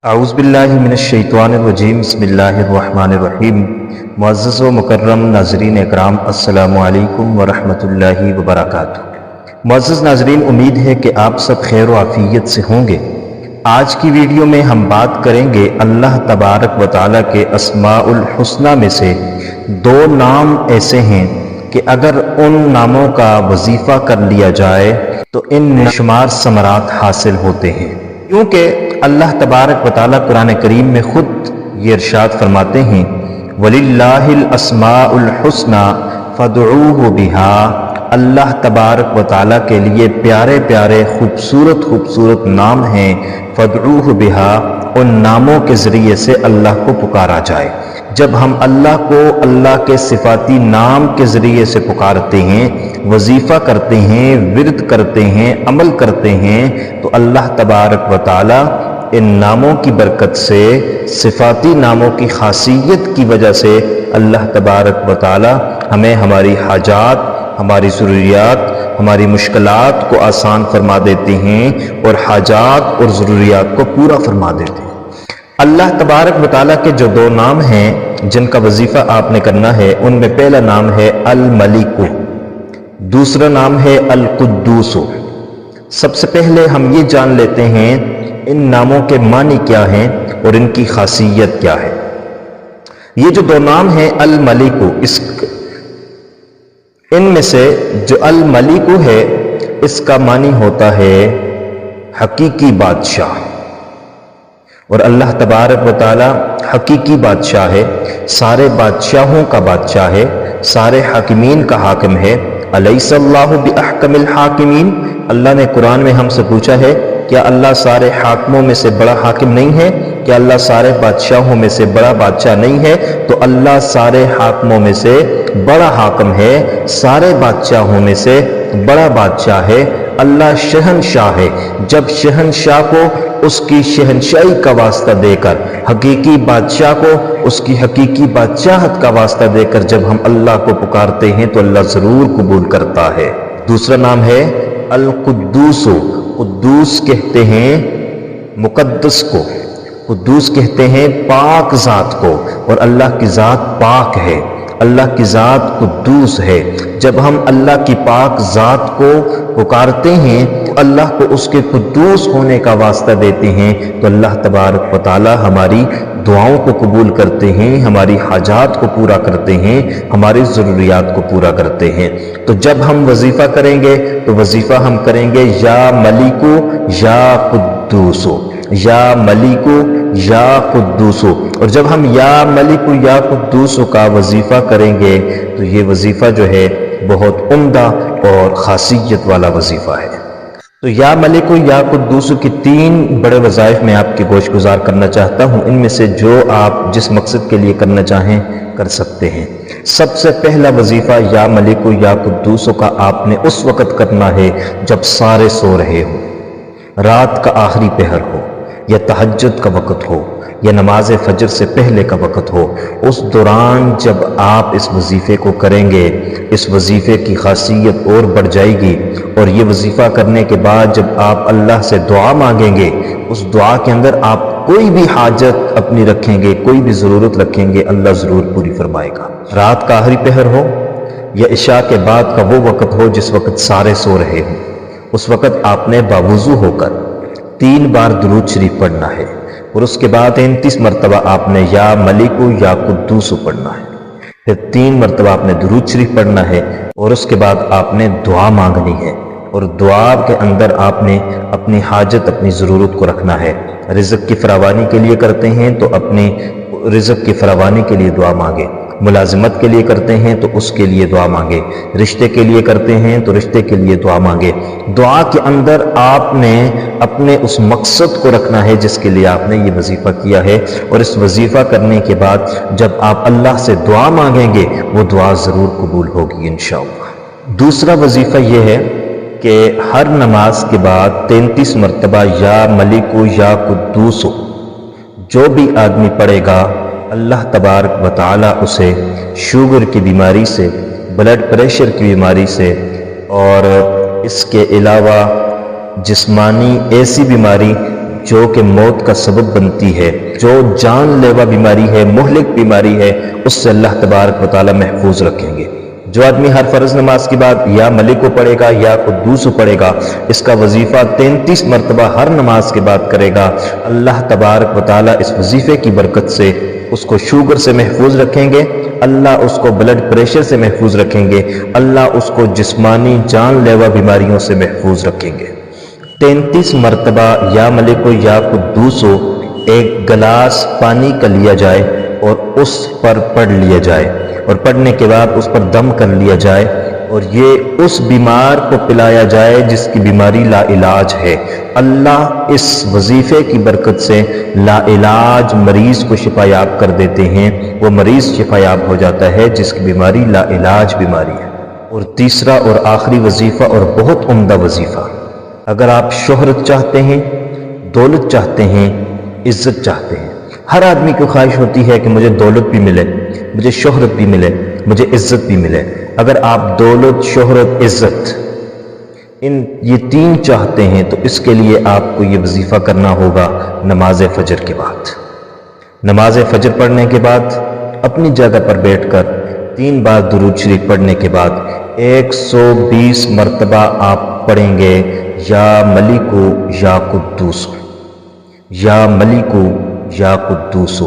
اعوذ باللہ من الشیطان الرجیم بسم اللہ الرحمن الرحیم معزز و مکرم ناظرین اکرام السلام علیکم ورحمۃ اللہ وبرکاتہ۔ معزز ناظرین، امید ہے کہ آپ سب خیر و عافیت سے ہوں گے۔ آج کی ویڈیو میں ہم بات کریں گے اللہ تبارک و تعالیٰ کے اسماء الحسنہ میں سے دو نام ایسے ہیں کہ اگر ان ناموں کا وظیفہ کر لیا جائے تو ان میں شمار ثمرات حاصل ہوتے ہیں، کیونکہ اللہ تبارک و تعالیٰ قرآن کریم میں خود یہ ارشاد فرماتے ہیں وَلِلَّهِ الْأَسْمَاءُ الْحُسْنَى فَادْعُوهُ بِهَا۔ اللہ تبارک و تعالیٰ کے لیے پیارے پیارے خوبصورت نام ہیں، فَادْعُوهُ بِهَا، ان ناموں کے ذریعے سے اللہ کو پکارا جائے۔ جب ہم اللہ کو اللہ کے صفاتی نام کے ذریعے سے پکارتے ہیں، وظیفہ کرتے ہیں، ورد کرتے ہیں، عمل کرتے ہیں، تو اللہ تبارک و تعالیٰ ان ناموں کی برکت سے، صفاتی ناموں کی خاصیت کی وجہ سے اللہ تبارک و تعالیٰ ہمیں ہماری حاجات، ہماری ضروریات، ہماری مشکلات کو آسان فرما دیتے ہیں اور حاجات اور ضروریات کو پورا فرما دیتے ہیں۔ اللہ تبارک و تعالیٰ کے جو دو نام ہیں جن کا وظیفہ آپ نے کرنا ہے، ان میں پہلا نام ہے الملک، دوسرا نام ہے القدوس۔ سب سے پہلے ہم یہ جان لیتے ہیں ان ناموں کے معنی کیا ہیں اور ان کی خاصیت کیا ہے۔ یہ جو دو نام ہیں الملک، ان میں سے جو الملک ہے اس کا معنی ہوتا ہے حقیقی بادشاہ، اور اللہ تبارک و تعالی حقیقی بادشاہ ہے، سارے بادشاہوں کا بادشاہ ہے، سارے حاکمین کا حاکم ہے۔ الیس اللہ باحکم الحاکمین، اللہ نے قرآن میں ہم سے پوچھا ہے کیا اللہ سارے حاکموں میں سے بڑا حاکم نہیں ہے؟ کیا اللہ سارے بادشاہوں میں سے بڑا بادشاہ نہیں ہے؟ تو اللہ سارے حاکموں میں سے بڑا حاکم ہے، سارے بادشاہوں میں سے بڑا بادشاہ ہے۔ اللہ شہنشاہ ہے، جب شہنشاہ کو اس کی شہنشاہی کا واسطہ دے کر، حقیقی بادشاہ کو اس کی حقیقی بادشاہت کا واسطہ دے کر جب ہم اللہ کو پکارتے ہیں تو اللہ ضرور قبول کرتا ہے۔ دوسرا نام ہے القدوس، قدوس کہتے ہیں مقدس کو، قدوس کہتے ہیں پاک ذات کو، اور اللہ کی ذات پاک ہے، اللہ کی ذات قدوس ہے۔ جب ہم اللہ کی پاک ذات کو پکارتے ہیں تو اللہ کو اس کے قدوس ہونے کا واسطہ دیتے ہیں تو اللہ تبارک و تعالی ہماری دعاؤں کو قبول کرتے ہیں، ہماری حاجات کو پورا کرتے ہیں، ہماری ضروریات کو پورا کرتے ہیں۔ تو جب ہم وظیفہ کریں گے تو وظیفہ ہم کریں گے یا ملیکو یا قدوسو، یا ملیکو یا قدوسو، اور جب ہم یا ملیکو یا قدوسو کا وظیفہ کریں گے تو یہ وظیفہ جو ہے بہت عمدہ اور خاصیت والا وظیفہ ہے۔ تو یا ملک یا قدوس کی تین بڑے وظائف میں آپ کی گوش گزار کرنا چاہتا ہوں، ان میں سے جو آپ جس مقصد کے لیے کرنا چاہیں کر سکتے ہیں۔ سب سے پہلا وظیفہ یا ملک یا قدوس کا آپ نے اس وقت کرنا ہے جب سارے سو رہے ہوں، رات کا آخری پہر ہو یا تہجد کا وقت ہو یا نماز فجر سے پہلے کا وقت ہو، اس دوران جب آپ اس وظیفے کو کریں گے، اس وظیفے کی خاصیت اور بڑھ جائے گی، اور یہ وظیفہ کرنے کے بعد جب آپ اللہ سے دعا مانگیں گے، اس دعا کے اندر آپ کوئی بھی حاجت اپنی رکھیں گے، کوئی بھی ضرورت رکھیں گے، اللہ ضرور پوری فرمائے گا۔ رات کا آخری پہر ہو یا عشاء کے بعد کا وہ وقت ہو جس وقت سارے سو رہے ہوں، اس وقت آپ نے باوضو ہو کر 3 بار درود شریف پڑھنا ہے، اور اس کے بعد 33 مرتبہ آپ نے یا ملک یا قدوس پڑھنا ہے، پھر 3 مرتبہ آپ نے درود شریف پڑھنا ہے، اور اس کے بعد آپ نے دعا مانگنی ہے، اور دعا کے اندر آپ نے اپنی حاجت، اپنی ضرورت کو رکھنا ہے۔ رزق کی فراوانی کے لیے کرتے ہیں تو اپنی رزق کی فراوانی کے لیے دعا مانگے، ملازمت کے لیے کرتے ہیں تو اس کے لیے دعا مانگے، رشتے کے لیے کرتے ہیں تو رشتے کے لیے دعا مانگے۔ دعا کے اندر آپ نے اپنے اس مقصد کو رکھنا ہے جس کے لیے آپ نے یہ وظیفہ کیا ہے، اور اس وظیفہ کرنے کے بعد جب آپ اللہ سے دعا مانگیں گے وہ دعا ضرور قبول ہوگی انشاءاللہ۔ دوسرا وظیفہ یہ ہے کہ ہر نماز کے بعد 33 مرتبہ یا ملک یا قدوس جو بھی آدمی پڑھے گا، اللہ تبارک و تعالی اسے شوگر کی بیماری سے، بلڈ پریشر کی بیماری سے، اور اس کے علاوہ جسمانی ایسی بیماری جو کہ موت کا سبب بنتی ہے، جو جان لیوا بیماری ہے، مہلک بیماری ہے، اس سے اللہ تبارک و تعالی محفوظ رکھیں گے۔ جو آدمی ہر فرض نماز کے بعد یا ملک کو پڑھے گا یا قدوس کو پڑھے گا، اس کا وظیفہ 33 مرتبہ ہر نماز کے بعد کرے گا، اللہ تبارک و تعالی اس وظیفے کی برکت سے اس کو شوگر سے محفوظ رکھیں گے، اللہ اس کو بلڈ پریشر سے محفوظ رکھیں گے، اللہ اس کو جسمانی جان لیوا بیماریوں سے محفوظ رکھیں گے۔ 33 مرتبہ یا ملک ہو یا قدوس ہو، ایک گلاس پانی کا لیا جائے اور اس پر پڑھ لیا جائے، اور پڑھنے کے بعد اس پر دم کر لیا جائے، اور یہ اس بیمار کو پلایا جائے جس کی بیماری لا علاج ہے۔ اللہ اس وظیفے کی برکت سے لا علاج مریض کو شفا یاب کر دیتے ہیں، وہ مریض شفا یاب ہو جاتا ہے جس کی بیماری لا علاج بیماری ہے۔ اور تیسرا اور آخری وظیفہ اور بہت عمدہ وظیفہ، اگر آپ شہرت چاہتے ہیں، دولت چاہتے ہیں، عزت چاہتے ہیں، ہر آدمی کو خواہش ہوتی ہے کہ مجھے دولت بھی ملے، مجھے شہرت بھی ملے، مجھے عزت بھی ملے۔ اگر آپ دولت، شہرت، عزت یہ تین چاہتے ہیں تو اس کے لیے آپ کو یہ وظیفہ کرنا ہوگا نماز فجر کے بعد۔ نماز فجر پڑھنے کے بعد اپنی جگہ پر بیٹھ کر 3 بار درود شریف پڑھنے کے بعد 120 مرتبہ آپ پڑھیں گے یا ملکو یا قدوس، یا ملکو یا قدوس۔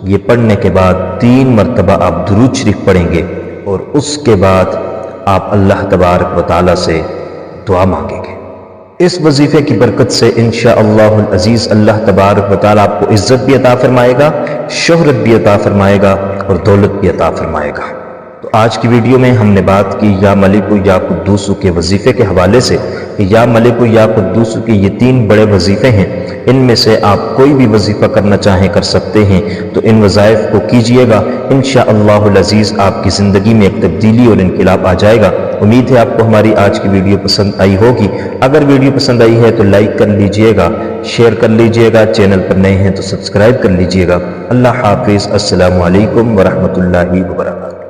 یہ پڑھنے کے بعد 3 مرتبہ آپ درود شریف پڑھیں گے، اور اس کے بعد آپ اللہ تبارک و تعالی سے دعا مانگیں گے۔ اس وظیفے کی برکت سے انشاءاللہ العزیز اللہ تبارک و تعالی آپ کو عزت بھی عطا فرمائے گا، شہرت بھی عطا فرمائے گا، اور دولت بھی عطا فرمائے گا۔ تو آج کی ویڈیو میں ہم نے بات کی یا ملک یا قدوس کے وظیفے کے حوالے سے کہ یا ملک یا قدوس کے یہ 3 بڑے وظیفے ہیں، ان میں سے آپ کوئی بھی وظیفہ کرنا چاہیں کر سکتے ہیں، تو ان وظائف کو کیجئے گا، انشاءاللہ العزیز آپ کی زندگی میں ایک تبدیلی اور انقلاب آ جائے گا۔ امید ہے آپ کو ہماری آج کی ویڈیو پسند آئی ہوگی۔ اگر ویڈیو پسند آئی ہے تو لائک کر لیجئے گا، شیئر کر لیجئے گا، چینل پر نئے ہیں تو سبسکرائب کر لیجئے گا۔ اللہ حافظ، السلام علیکم ورحمۃ اللہ وبرکاتہ۔